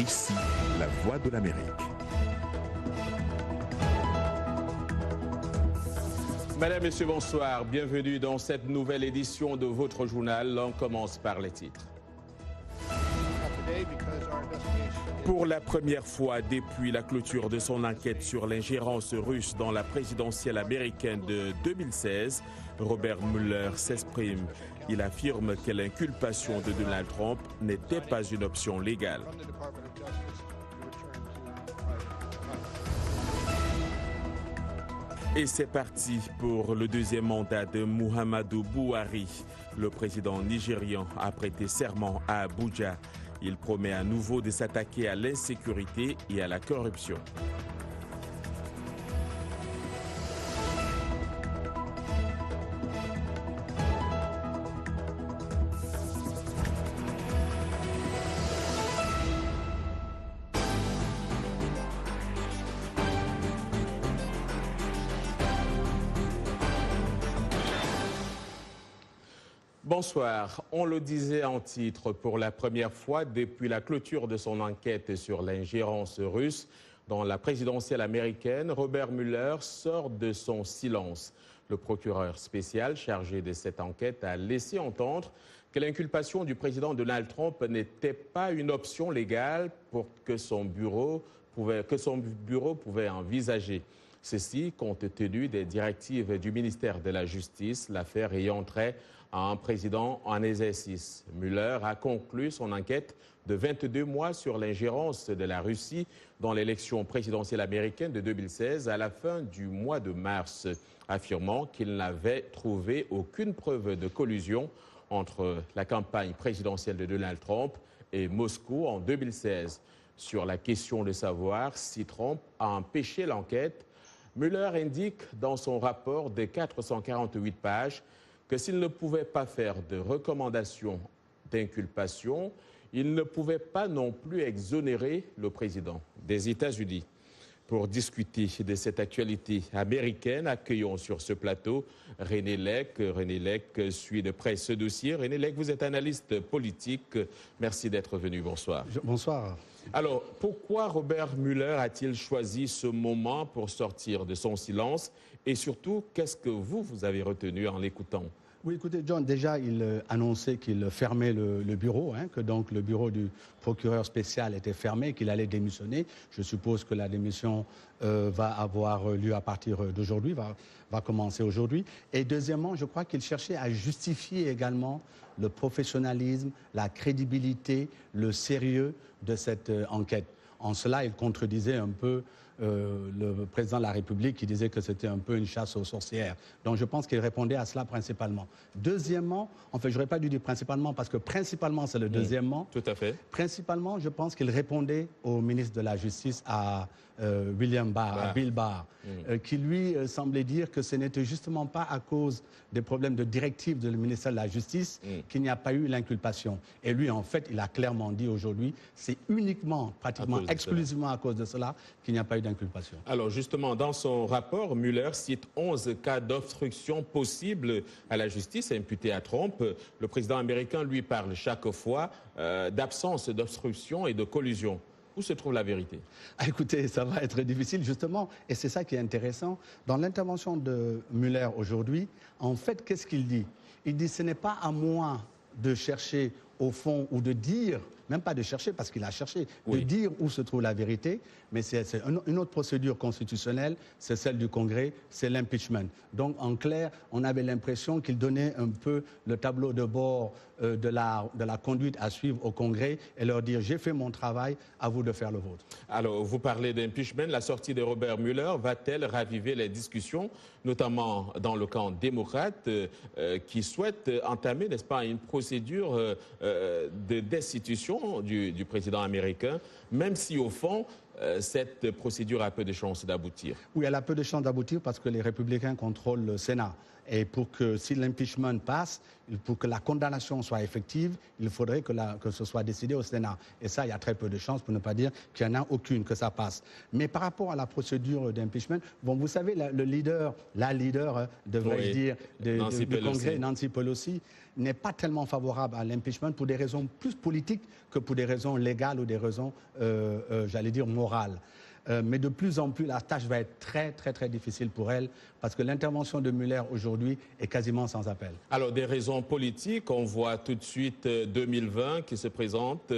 Ici, la voix de l'Amérique. Madame, Messieurs, bonsoir. Bienvenue dans cette nouvelle édition de votre journal. On commence par les titres. Pour la première fois depuis la clôture de son enquête sur l'ingérence russe dans la présidentielle américaine de 2016, Robert Mueller s'exprime. Il affirme que l'inculpation de Donald Trump n'était pas une option légale. Et c'est parti pour le deuxième mandat de Muhammadu Buhari. Le président nigérian a prêté serment à Abuja. Il promet à nouveau de s'attaquer à l'insécurité et à la corruption. Bonsoir. On le disait en titre, pour la première fois depuis la clôture de son enquête sur l'ingérence russe dans la présidentielle américaine, Robert Mueller sort de son silence. Le procureur spécial chargé de cette enquête a laissé entendre que l'inculpation du président Donald Trump n'était pas une option légale pour que son bureau pouvait envisager. Ceci compte tenu des directives du ministère de la Justice, l'affaire ayant trait à un président en exercice. Mueller a conclu son enquête de 22 mois sur l'ingérence de la Russie dans l'élection présidentielle américaine de 2016 à la fin du mois de mars, affirmant qu'il n'avait trouvé aucune preuve de collusion entre la campagne présidentielle de Donald Trump et Moscou en 2016. Sur la question de savoir si Trump a empêché l'enquête, Mueller indique dans son rapport de 448 pages que s'il ne pouvait pas faire de recommandations d'inculpation, il ne pouvait pas non plus exonérer le président des États-Unis. Pour discuter de cette actualité américaine, accueillons sur ce plateau René Lec. René Lec suit de près ce dossier. René Lec, vous êtes analyste politique. Merci d'être venu. Bonsoir. Bonsoir. Alors, pourquoi Robert Mueller a-t-il choisi ce moment pour sortir de son silence? Et surtout, qu'est-ce que vous avez retenu en l'écoutant? Oui, écoutez, John, déjà, il annonçait qu'il fermait le bureau, que donc le bureau du procureur spécial était fermé, qu'il allait démissionner. Je suppose que la démission va avoir lieu à partir d'aujourd'hui, va commencer aujourd'hui. Et deuxièmement, je crois qu'il cherchait à justifier également le professionnalisme, la crédibilité, le sérieux de cette enquête. En cela, il contredisait un peu le président de la République qui disait que c'était un peu une chasse aux sorcières. Donc je pense qu'il répondait à cela principalement. Deuxièmement, en fait, je n'aurais pas dû dire principalement parce que principalement c'est le deuxièmement. Tout à fait. Principalement, je pense qu'il répondait au ministre de la Justice, à William Barr, à Bill Barr, qui lui semblait dire que ce n'était justement pas à cause des problèmes de directives du ministère de la Justice qu'il n'y a pas eu l'inculpation. Et lui, en fait, il a clairement dit aujourd'hui, c'est uniquement, pratiquement exclusivement à cause de cela qu'il n'y a pas eu d'inculpation. Alors justement, dans son rapport, Mueller cite 11 cas d'obstruction possibles à la justice imputés à Trump. Le président américain lui parle chaque fois d'absence d'obstruction et de collusion. Où se trouve la vérité? Écoutez, ça va être difficile justement, et c'est ça qui est intéressant. Dans l'intervention de Mueller aujourd'hui, en fait, qu'est-ce qu'il dit? Il dit, ce n'est pas à moi de chercher au fond ou de dire, même pas de chercher parce qu'il a cherché, de dire où se trouve la vérité, mais c'est une autre procédure constitutionnelle, c'est celle du Congrès, c'est l'impeachment. Donc en clair, on avait l'impression qu'il donnait un peu le tableau de bord de la conduite à suivre au Congrès et leur dire j'ai fait mon travail, à vous de faire le vôtre. Alors vous parlez d'impeachment, la sortie de Robert Mueller va-t-elle raviver les discussions, notamment dans le camp démocrate qui souhaite entamer, n'est-ce pas, une procédure de destitution du président américain, même si au fond cette procédure a peu de chances d'aboutir? Oui, elle a peu de chances d'aboutir parce que les républicains contrôlent le Sénat. Et pour que, si l'impeachment passe, pour que la condamnation soit effective, il faudrait que ce soit décidé au Sénat. Et ça, il y a très peu de chances, pour ne pas dire qu'il n'y en a aucune, que ça passe. Mais par rapport à la procédure d'impeachment, bon, vous savez, la leader, devrais-je dire, du Congrès, Nancy Pelosi, n'est pas tellement favorable à l'impeachment pour des raisons plus politiques que pour des raisons légales ou des raisons, j'allais dire, morales. Mais de plus en plus, la tâche va être très, très, très difficile pour elle parce que l'intervention de Mueller aujourd'hui est quasiment sans appel. Alors, des raisons politiques, on voit tout de suite 2020 qui se présente.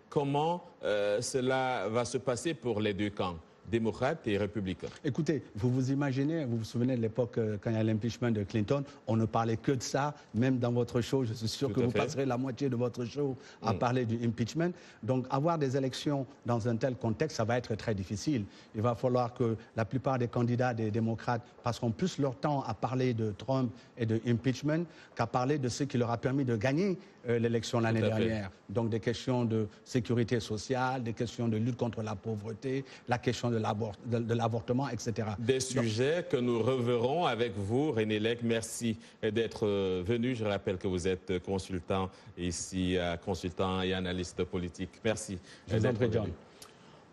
Comment cela va se passer pour les deux camps, démocrates et républicains? Écoutez, vous vous imaginez, vous vous souvenez de l'époque quand il y a l'impeachment de Clinton, on ne parlait que de ça, même dans votre show, je suis sûr que vous passerez la moitié de votre show à parler du impeachment. Donc avoir des élections dans un tel contexte, ça va être très difficile. Il va falloir que la plupart des candidats des démocrates passeront plus leur temps à parler de Trump et de impeachment qu'à parler de ce qui leur a permis de gagner l'élection l'année dernière. Donc des questions de sécurité sociale, des questions de lutte contre la pauvreté, la question de l'avortement, etc. Des sujets que nous reverrons avec vous, René Lec. Merci d'être venu. Je rappelle que vous êtes consultant ici, consultant et analyste politique. Merci. Je vous en prie, John.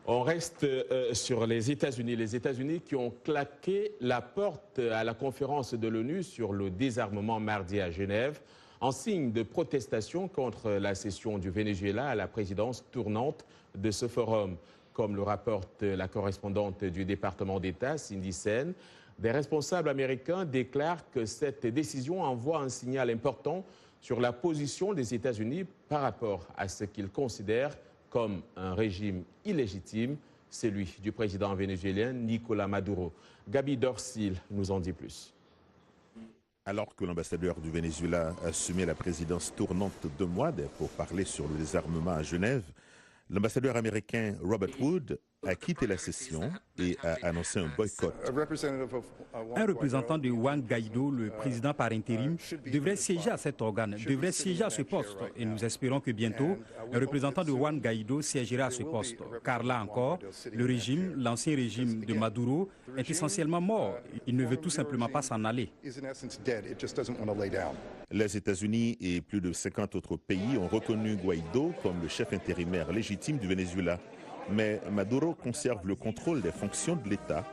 On reste sur les États-Unis qui ont claqué la porte à la conférence de l'ONU sur le désarmement mardi à Genève, en signe de protestation contre la cession du Venezuela à la présidence tournante de ce forum. Comme le rapporte la correspondante du département d'État, Cindy Sen, des responsables américains déclarent que cette décision envoie un signal important sur la position des États-Unis par rapport à ce qu'ils considèrent comme un régime illégitime, celui du président vénézuélien Nicolás Maduro. Gaby Dorsil nous en dit plus. Alors que l'ambassadeur du Venezuela a assumé la présidence tournante de mois pour parler sur le désarmement à Genève, l'ambassadeur américain Robert Wood a quitté la session et a annoncé un boycott. Un représentant de Juan Guaido, le président par intérim, devrait siéger à cet organe, devrait siéger à ce poste. Et nous espérons que bientôt, un représentant de Juan Guaido siégera à ce poste. Car là encore, le régime, l'ancien régime de Maduro, est essentiellement mort. Il ne veut tout simplement pas s'en aller. Les États-Unis et plus de 50 autres pays ont reconnu Guaido comme le chef intérimaire légitime du Venezuela. Mais Maduro conserve le contrôle des fonctions de l'État,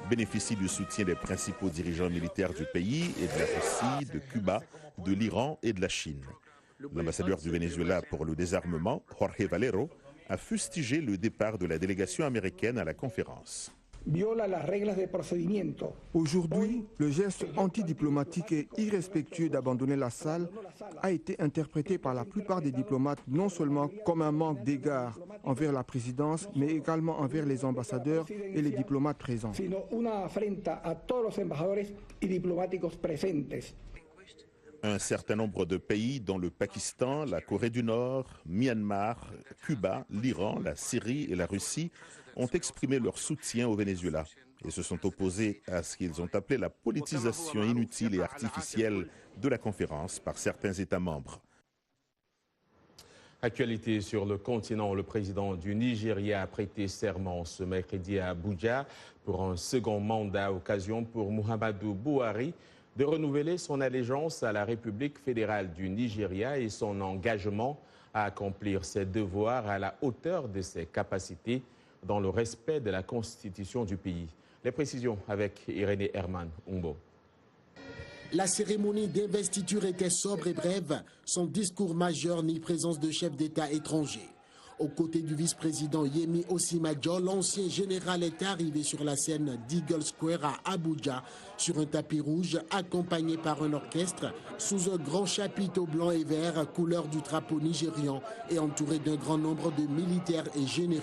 bénéficie du soutien des principaux dirigeants militaires du pays et de la Russie, de Cuba, de l'Iran et de la Chine. L'ambassadeur du Venezuela pour le désarmement, Jorge Valero, a fustigé le départ de la délégation américaine à la conférence. Aujourd'hui, le geste antidiplomatique et irrespectueux d'abandonner la salle a été interprété par la plupart des diplomates non seulement comme un manque d'égard envers la présidence, mais également envers les ambassadeurs et les diplomates présents. Un certain nombre de pays, dont le Pakistan, la Corée du Nord, Myanmar, Cuba, l'Iran, la Syrie et la Russie, ont exprimé leur soutien au Venezuela et se sont opposés à ce qu'ils ont appelé la politisation inutile et artificielle de la conférence par certains États membres. Actualité sur le continent, le président du Nigeria a prêté serment ce mercredi à Abuja pour un second mandat, occasion pour Muhammadu Buhari de renouveler son allégeance à la République fédérale du Nigeria et son engagement à accomplir ses devoirs à la hauteur de ses capacités dans le respect de la constitution du pays. Les précisions avec Irénée Herman Umbo. La cérémonie d'investiture était sobre et brève, sans discours majeur ni présence de chefs d'État étrangers. Aux côtés du vice-président Yemi Osimajo, l'ancien général est arrivé sur la scène d'Eagle Square à Abuja sur un tapis rouge accompagné par un orchestre sous un grand chapiteau blanc et vert couleur du drapeau nigérian et entouré d'un grand nombre de militaires et généraux.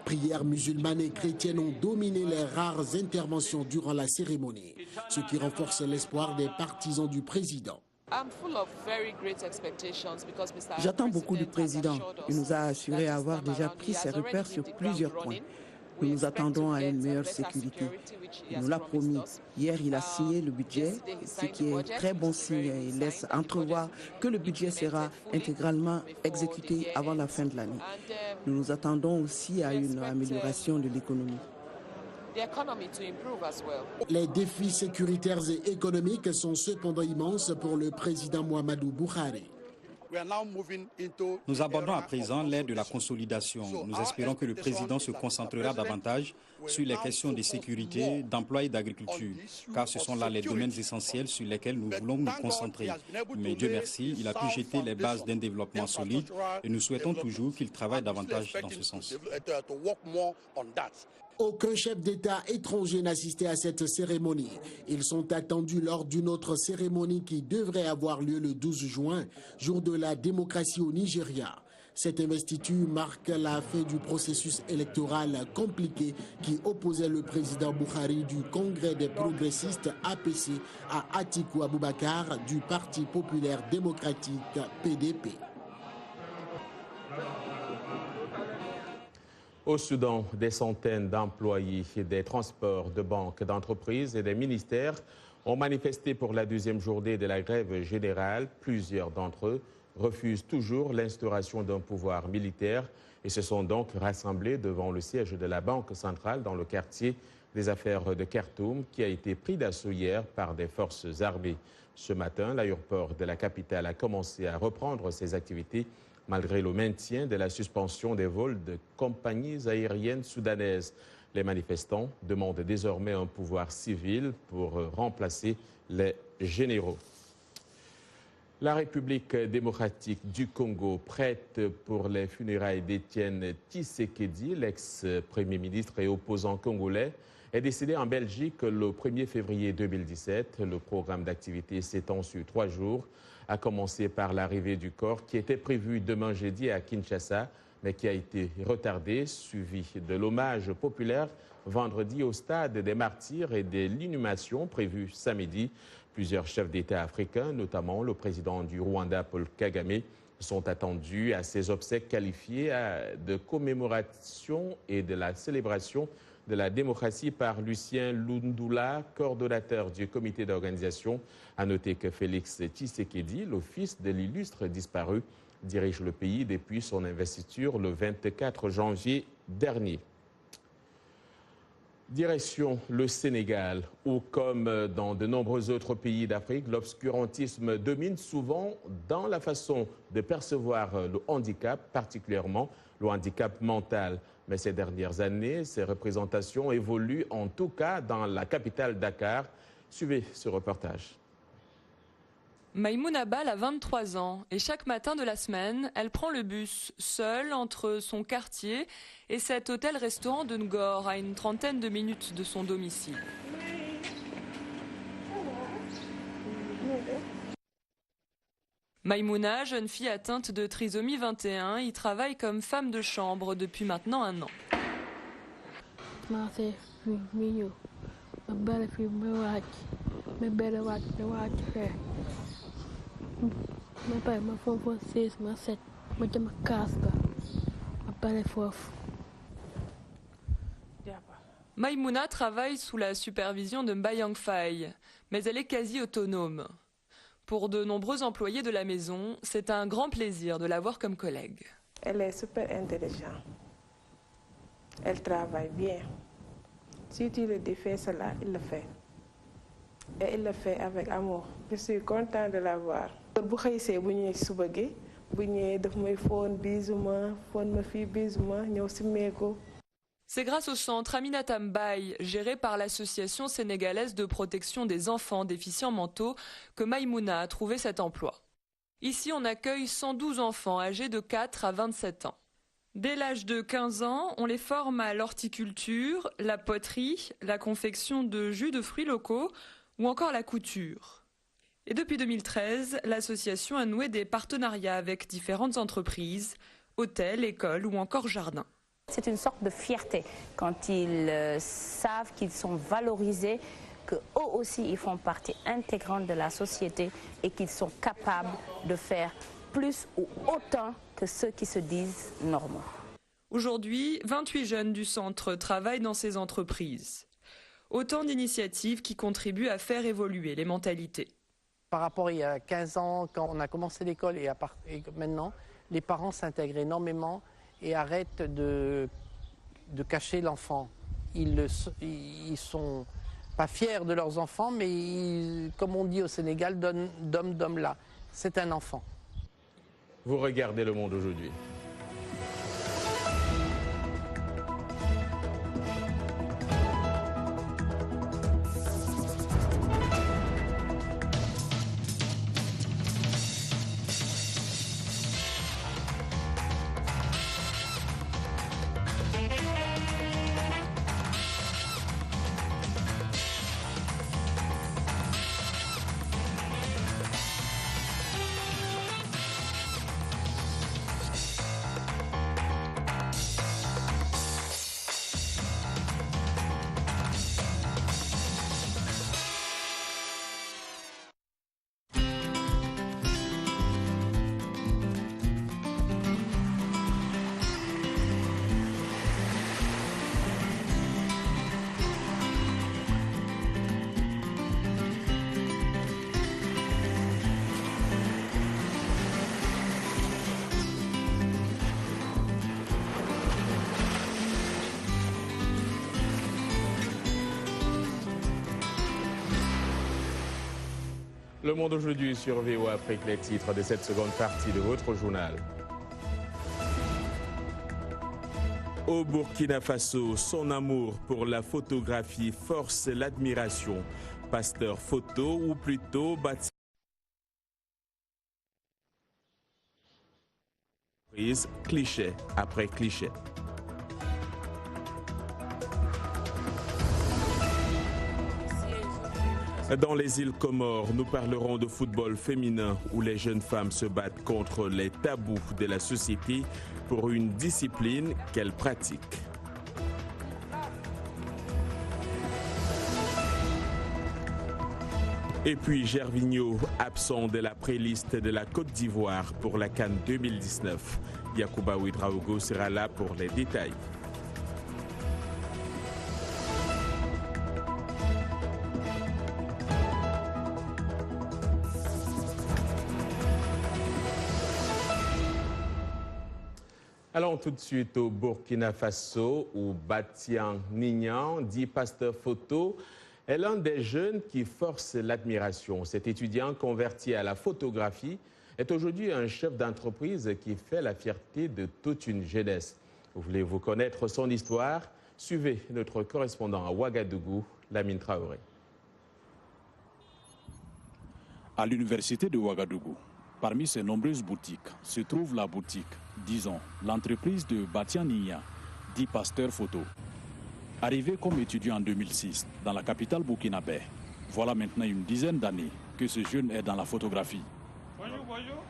Prières musulmanes et chrétiennes ont dominé les rares interventions durant la cérémonie, ce qui renforce l'espoir des partisans du président. J'attends beaucoup du président. Il nous a assuré avoir déjà pris ses repères sur plusieurs points. Nous nous attendons à une meilleure sécurité. Il nous l'a promis. Hier, il a signé le budget, ce qui est un très bon signe. Il laisse entrevoir que le budget sera intégralement exécuté avant la fin de l'année. Nous nous attendons aussi à une amélioration de l'économie. Les défis sécuritaires et économiques sont cependant immenses pour le président Muhammadu Buhari. Nous abordons à présent l'ère de la consolidation. Nous espérons que le président se concentrera davantage sur les questions de sécurité, d'emploi et d'agriculture, car ce sont là les domaines essentiels sur lesquels nous voulons nous concentrer. Mais Dieu merci, il a pu jeter les bases d'un développement solide et nous souhaitons toujours qu'il travaille davantage dans ce sens. Aucun chef d'État étranger n'assistait à cette cérémonie. Ils sont attendus lors d'une autre cérémonie qui devrait avoir lieu le 12 juin, jour de la démocratie au Nigeria. Cette investiture marque la fin du processus électoral compliqué qui opposait le président Buhari du Congrès des progressistes APC à Atiku Abubakar du Parti populaire démocratique PDP. Au Soudan, des centaines d'employés des transports, de banques, d'entreprises et des ministères ont manifesté pour la deuxième journée de la grève générale. Plusieurs d'entre eux refusent toujours l'instauration d'un pouvoir militaire et se sont donc rassemblés devant le siège de la Banque centrale dans le quartier des affaires de Khartoum qui a été pris d'assaut hier par des forces armées. Ce matin, l'aéroport de la capitale a commencé à reprendre ses activités malgré le maintien de la suspension des vols de compagnies aériennes soudanaises. Les manifestants demandent désormais un pouvoir civil pour remplacer les généraux. La République démocratique du Congo prête pour les funérailles d'Étienne Tshisekedi, l'ex-premier ministre et opposant congolais, est décédé en Belgique le 1er février 2017. Le programme d'activité s'étend sur 3 jours, à commencer par l'arrivée du corps qui était prévu demain jeudi à Kinshasa, mais qui a été retardé, suivi de l'hommage populaire vendredi au stade des Martyrs et de l'inhumation prévue samedi. Plusieurs chefs d'État africains, notamment le président du Rwanda, Paul Kagame, sont attendus à ces obsèques qualifiées de commémoration et de la célébration de la démocratie par Lucien Lundula, coordonnateur du comité d'organisation. À noter que Félix Tshisekedi, le fils de l'illustre disparu, dirige le pays depuis son investiture le 24 janvier dernier. Direction le Sénégal, où, comme dans de nombreux autres pays d'Afrique, l'obscurantisme domine souvent dans la façon de percevoir le handicap, particulièrement le handicap mental. Mais ces dernières années, ces représentations évoluent, en tout cas dans la capitale Dakar. Suivez ce reportage. Maïmouna Bal a 23 ans et chaque matin de la semaine, elle prend le bus, seule entre son quartier et cet hôtel-restaurant de Ngor, à une trentaine de minutes de son domicile. Maïmouna, jeune fille atteinte de trisomie 21, y travaille comme femme de chambre depuis maintenant 1 an. Maïmouna travaille sous la supervision de Mbayang Faye, mais elle est quasi autonome. Pour de nombreux employés de la maison, c'est un grand plaisir de l'avoir comme collègue. Elle est super intelligente. Elle travaille bien. Si tu lui dis fais cela, il le fait. Et il le fait avec amour. Je suis contente de la voir. C'est grâce au centre Aminata Mbaye, géré par l'Association sénégalaise de protection des enfants déficients mentaux, que Maïmouna a trouvé cet emploi. Ici, on accueille 112 enfants âgés de 4 à 27 ans. Dès l'âge de 15 ans, on les forme à l'horticulture, la poterie, la confection de jus de fruits locaux ou encore la couture. Et depuis 2013, l'association a noué des partenariats avec différentes entreprises, hôtels, écoles ou encore jardins. C'est une sorte de fierté quand ils savent qu'ils sont valorisés, qu'eux aussi ils font partie intégrante de la société et qu'ils sont capables de faire plus ou autant que ceux qui se disent normaux. Aujourd'hui, 28 jeunes du centre travaillent dans ces entreprises. Autant d'initiatives qui contribuent à faire évoluer les mentalités. Par rapport à il y a 15 ans, quand on a commencé l'école et maintenant, les parents s'intègrent énormément et arrêtent de cacher l'enfant. ils sont pas fiers de leurs enfants, mais comme on dit au Sénégal, d'homme là. C'est un enfant. Vous regardez Le Monde aujourd'hui. Le Monde aujourd'hui sur VOA Afrique, les titres de cette seconde partie de votre journal. Au Burkina Faso, son amour pour la photographie force l'admiration. Pasteur photo ou plutôt bâti. Cliché après cliché. Dans les îles Comores, nous parlerons de football féminin où les jeunes femmes se battent contre les tabous de la société pour une discipline qu'elles pratiquent. Et puis Gervinho, absent de la pré-liste de la Côte d'Ivoire pour la CAN 2019. Yacouba Ouedraogo sera là pour les détails. Allons tout de suite au Burkina Faso où Batian Nignan, dit pasteur photo, est l'un des jeunes qui force l'admiration. Cet étudiant converti à la photographie est aujourd'hui un chef d'entreprise qui fait la fierté de toute une jeunesse. Voulez-vous connaître son histoire? Suivez notre correspondant à Ouagadougou, Lamine Traoré. À l'université de Ouagadougou, parmi ses nombreuses boutiques, se trouve la boutique, disons, l'entreprise de Batian Nignan, dit pasteur photo. Arrivé comme étudiant en 2006 dans la capitale burkinabé, voilà maintenant une dizaine d'années que ce jeune est dans la photographie. Bonjour, bonjour.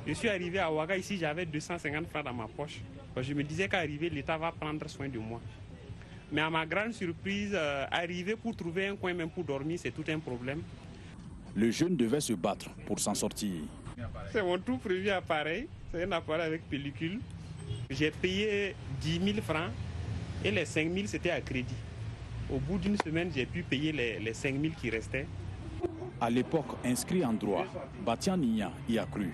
Je suis arrivé à Ouaga ici, j'avais 250 francs dans ma poche. Je me disais qu'arriver, l'État va prendre soin de moi. Mais à ma grande surprise, arriver pour trouver un coin même pour dormir, c'est tout un problème. Le jeune devait se battre pour s'en sortir. C'est mon tout premier appareil, c'est un appareil avec pellicule. J'ai payé 10 000 francs et les 5 000 c'était à crédit. Au bout d'une semaine, j'ai pu payer les 5 000 qui restaient. À l'époque, inscrit en droit, Batian Nignan y a cru.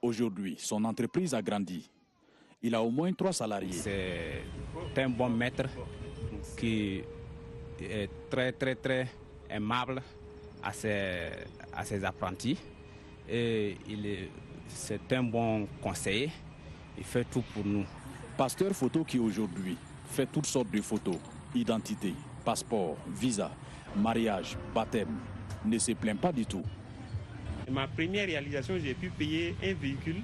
Aujourd'hui, son entreprise a grandi. Il a au moins 3 salariés. C'est un bon maître qui est très aimable à ses apprentis. Et c'est un bon conseiller. Il fait tout pour nous. Pasteur photo qui aujourd'hui fait toutes sortes de photos, identité, passeport, visa, mariage, baptême, ne se plaint pas du tout. Ma première réalisation, j'ai pu payer un véhicule.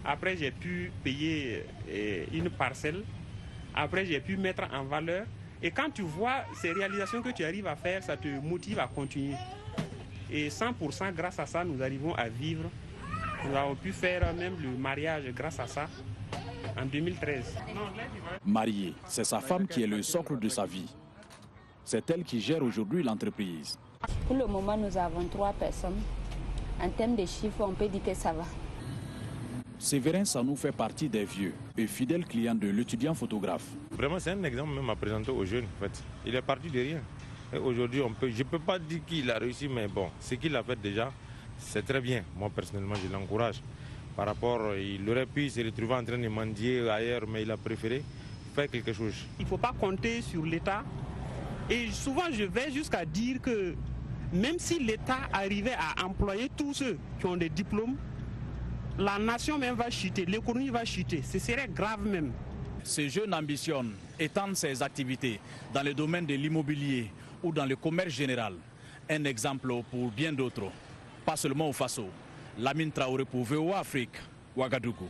Après, j'ai pu payer une parcelle. Après, j'ai pu mettre en valeur. Et quand tu vois ces réalisations que tu arrives à faire, ça te motive à continuer. Et 100% grâce à ça, nous arrivons à vivre. Nous avons pu faire même le mariage grâce à ça en 2013. Mariée, c'est sa femme qui est le socle de sa vie. C'est elle qui gère aujourd'hui l'entreprise. Pour le moment, nous avons 3 personnes. En termes de chiffres, on peut dire que ça va. Séverin Sanou fait partie des vieux et fidèles clients de l'étudiant photographe. Vraiment, c'est un exemple même à présenter aux jeunes. En fait. Il est parti de rien. Et aujourd'hui, je ne peux pas dire qu'il a réussi, mais bon, ce qu'il a fait déjà, c'est très bien. Moi, personnellement, je l'encourage. Par rapport, il aurait pu se retrouver en train de mendier ailleurs, mais il a préféré faire quelque chose. Il ne faut pas compter sur l'État. Et souvent, je vais jusqu'à dire que même si l'État arrivait à employer tous ceux qui ont des diplômes, la nation même va chuter, l'économie va chuter. Ce serait grave même. Ce jeune ambitionne étendre ses activités dans le domaine de l'immobilier ou dans le commerce général. Un exemple pour bien d'autres, pas seulement au Faso. Lamine Traoré pour VOA Afrique, Ouagadougou.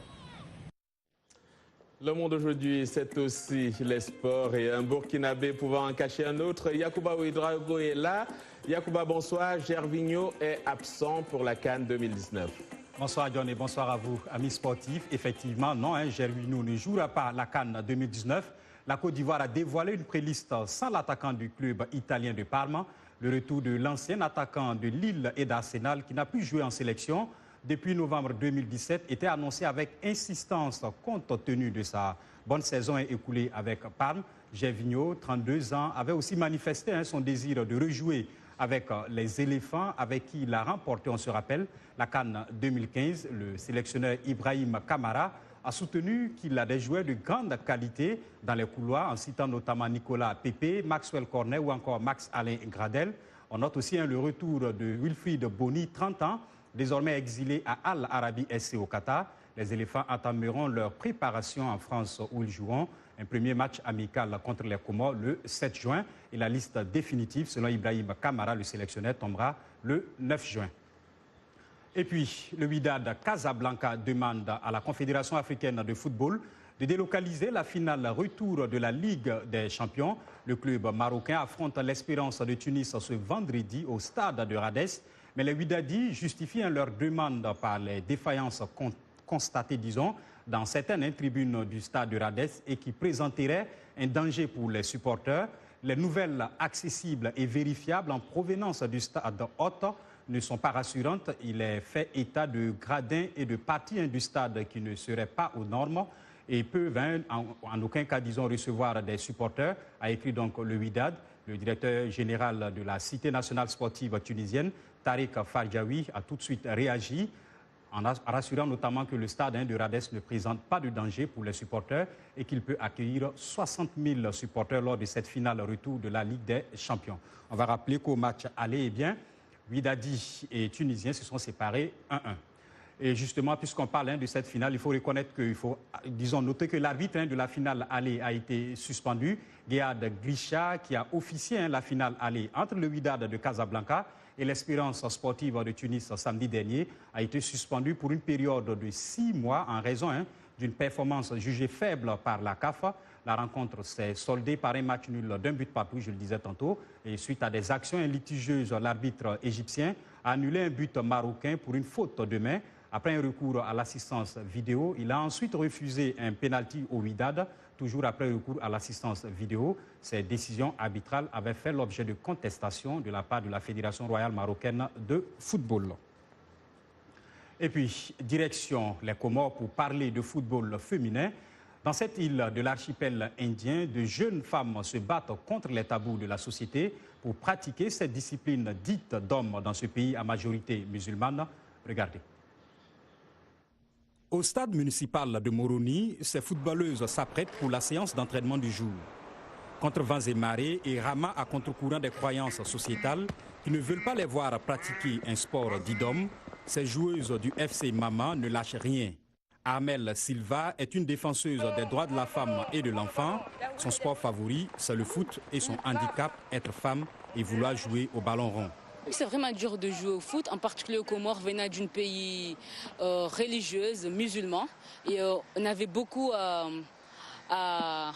Le monde aujourd'hui, c'est aussi les sports et un Burkinabé pouvant en cacher un autre. Yacouba Ouedraogo est là. Yacouba, bonsoir. Gervinho est absent pour la CAN 2019. Bonsoir John et bonsoir à vous, amis sportifs. Effectivement, non, Gervinho ne jouera pas la CAN 2019. La Côte d'Ivoire a dévoilé une préliste sans l'attaquant du club italien de Parme. Le retour de l'ancien attaquant de Lille et d'Arsenal qui n'a plus joué en sélection depuis novembre 2017 était annoncé avec insistance compte tenu de sa bonne saison écoulée avec Parme. Gervinho, 32 ans, avait aussi manifesté son désir de rejouer avec les éléphants avec qui il a remporté, on se rappelle, la CAN 2015. Le sélectionneur Ibrahim Kamara a soutenu qu'il a des joueurs de grande qualité dans les couloirs, en citant notamment Nicolas Pepe, Maxwell Cornet ou encore Max-Alain Gradel. On note aussi le retour de Wilfried Bony, 30 ans, désormais exilé à Al Arabi SC au Qatar. Les éléphants entameront leur préparation en France où ils joueront un premier match amical contre les Comores le 7 juin. Et la liste définitive, selon Ibrahim Kamara, le sélectionneur, tombera le 9 juin. Et puis, le Wydad Casablanca demande à la Confédération africaine de football de délocaliser la finale retour de la Ligue des champions. Le club marocain affronte l'Espérance de Tunis ce vendredi au stade de Rades. Mais les Wydadis justifient leur demande par les défaillances constatées, disons, dans certaines tribunes du stade de Rades et qui présenteraient un danger pour les supporters. Les nouvelles accessibles et vérifiables en provenance du stade hôte ne sont pas rassurantes. Il est fait état de gradins et de parties du stade qui ne seraient pas aux normes et peuvent en aucun cas, disons, recevoir des supporters, a écrit donc le Wydad. Le directeur général de la Cité nationale sportive tunisienne, Tariq Fardjaoui, a tout de suite réagi en rassurant notamment que le stade de Rades ne présente pas de danger pour les supporters et qu'il peut accueillir 60 000 supporters lors de cette finale retour de la Ligue des champions. On va rappeler qu'au match aller, Wydadis et Tunisiens se sont séparés 1-1. Et justement, puisqu'on parle de cette finale, il faut reconnaître qu'il faut, disons, noter que l'arbitre de la finale aller a été suspendu. Ghead Glisha, qui a officié la finale aller entre le Wydad de Casablanca et l'Espérance sportive de Tunis samedi dernier, a été suspendu pour une période de 6 mois en raison d'une performance jugée faible par la CAF. La rencontre s'est soldée par un match nul d'un but partout, je le disais tantôt. Et suite à des actions litigieuses, l'arbitre égyptien a annulé un but marocain pour une faute de main. Après un recours à l'assistance vidéo, il a ensuite refusé un pénalty au Wydad, toujours après recours à l'assistance vidéo. Ces décisions arbitrales avaient fait l'objet de contestation de la part de la Fédération royale marocaine de football. Et puis, direction les Comores pour parler de football féminin. Dans cette île de l'archipel indien, de jeunes femmes se battent contre les tabous de la société pour pratiquer cette discipline dite d'hommes dans ce pays à majorité musulmane. Regardez. Au stade municipal de Moroni, ces footballeuses s'apprêtent pour la séance d'entraînement du jour. Contre vents et marées et ramant à contre-courant des croyances sociétales qui ne veulent pas les voir pratiquer un sport dit d'homme, ces joueuses du FC Mama ne lâchent rien. Amel Silva est une défenseuse des droits de la femme et de l'enfant. Son sport favori, c'est le foot et son handicap, être femme et vouloir jouer au ballon rond. C'est vraiment dur de jouer au foot, en particulier aux Comores, venant d'un pays religieux, musulman. Et on avait beaucoup à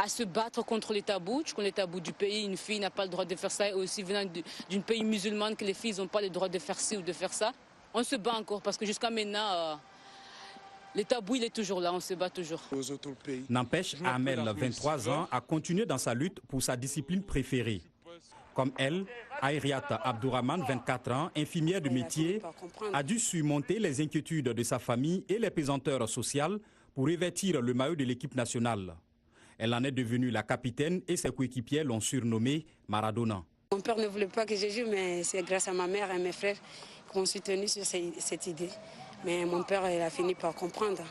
se battre contre les tabous. Tu connais les tabous du pays, une fille n'a pas le droit de faire ça. Et aussi venant d'un pays musulman, que les filles n'ont pas le droit de faire ci ou de faire ça. On se bat encore parce que jusqu'à maintenant, le tabou, il est toujours là, on se bat toujours. N'empêche, Amel, 23 ans, a continué dans sa lutte pour sa discipline préférée. Comme elle, Ayriat Abdourahman, 24 ans, infirmière de métier, a dû surmonter les inquiétudes de sa famille et les pesanteurs sociales pour revêtir le maillot de l'équipe nationale. Elle en est devenue la capitaine et ses coéquipiers l'ont surnommée Maradona. Mon père ne voulait pas que je joue, mais c'est grâce à ma mère et mes frères qu'on s'est tenus sur cette idée. Mais mon père, il a fini par comprendre.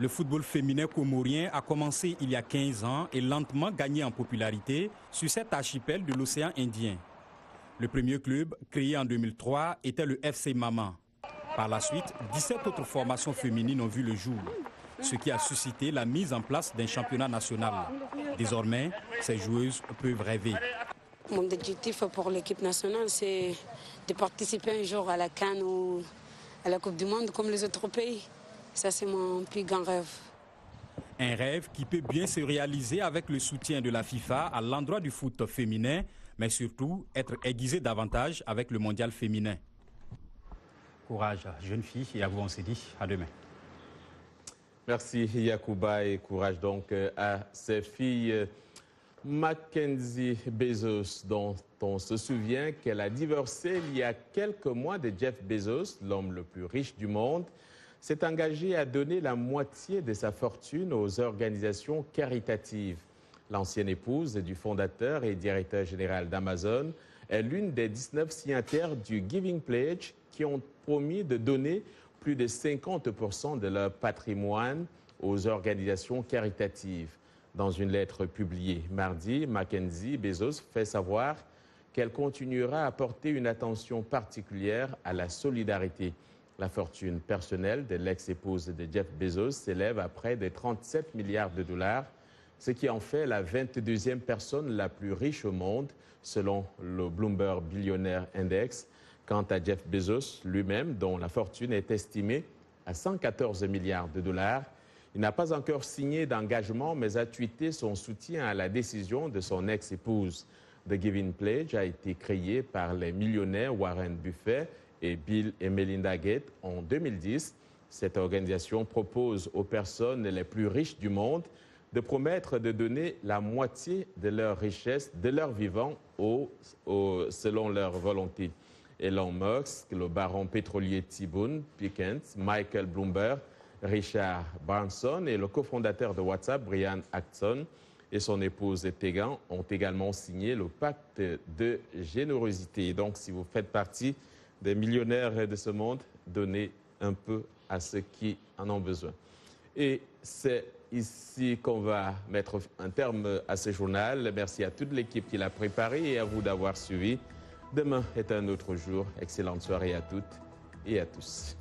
Le football féminin comorien a commencé il y a 15 ans et lentement gagné en popularité sur cet archipel de l'océan Indien. Le premier club, créé en 2003, était le FC Maman. Par la suite, 17 autres formations féminines ont vu le jour, ce qui a suscité la mise en place d'un championnat national. Désormais, ces joueuses peuvent rêver. Mon objectif pour l'équipe nationale, c'est de participer un jour à la CAN ou à la Coupe du Monde comme les autres pays. Ça, c'est mon plus grand rêve. Un rêve qui peut bien se réaliser avec le soutien de la FIFA à l'endroit du foot féminin, mais surtout être aiguisé davantage avec le mondial féminin. Courage, jeunes filles, et à vous, on se dit à demain. Merci Yacouba et courage donc à ces filles. Mackenzie Bezos, dont on se souvient qu'elle a divorcé il y a quelques mois de Jeff Bezos, l'homme le plus riche du monde, s'est engagée à donner la moitié de sa fortune aux organisations caritatives. L'ancienne épouse du fondateur et directeur général d'Amazon est l'une des 19 signataires du Giving Pledge qui ont promis de donner plus de 50% de leur patrimoine aux organisations caritatives. Dans une lettre publiée mardi, Mackenzie Bezos fait savoir qu'elle continuera à porter une attention particulière à la solidarité. La fortune personnelle de l'ex-épouse de Jeff Bezos s'élève à près de 37 milliards de dollars, ce qui en fait la 22e personne la plus riche au monde, selon le Bloomberg Billionaire Index. Quant à Jeff Bezos lui-même, dont la fortune est estimée à 114 milliards de dollars, il n'a pas encore signé d'engagement, mais a tweeté son soutien à la décision de son ex-épouse. The Giving Pledge a été créé par les millionnaires Warren Buffett et Bill et Melinda Gates en 2010. Cette organisation propose aux personnes les plus riches du monde de promettre de donner la moitié de leur richesse, de leur vivant, selon leur volonté. Elon Musk, le baron pétrolier T. Boone Pickens, Michael Bloomberg, Richard Branson et le cofondateur de WhatsApp, Brian Acton, et son épouse Tegan ont également signé le pacte de générosité. Donc, si vous faites partie des millionnaires de ce monde, donnez un peu à ceux qui en ont besoin. Et c'est ici qu'on va mettre un terme à ce journal. Merci à toute l'équipe qui l'a préparé et à vous d'avoir suivi. Demain est un autre jour. Excellente soirée à toutes et à tous.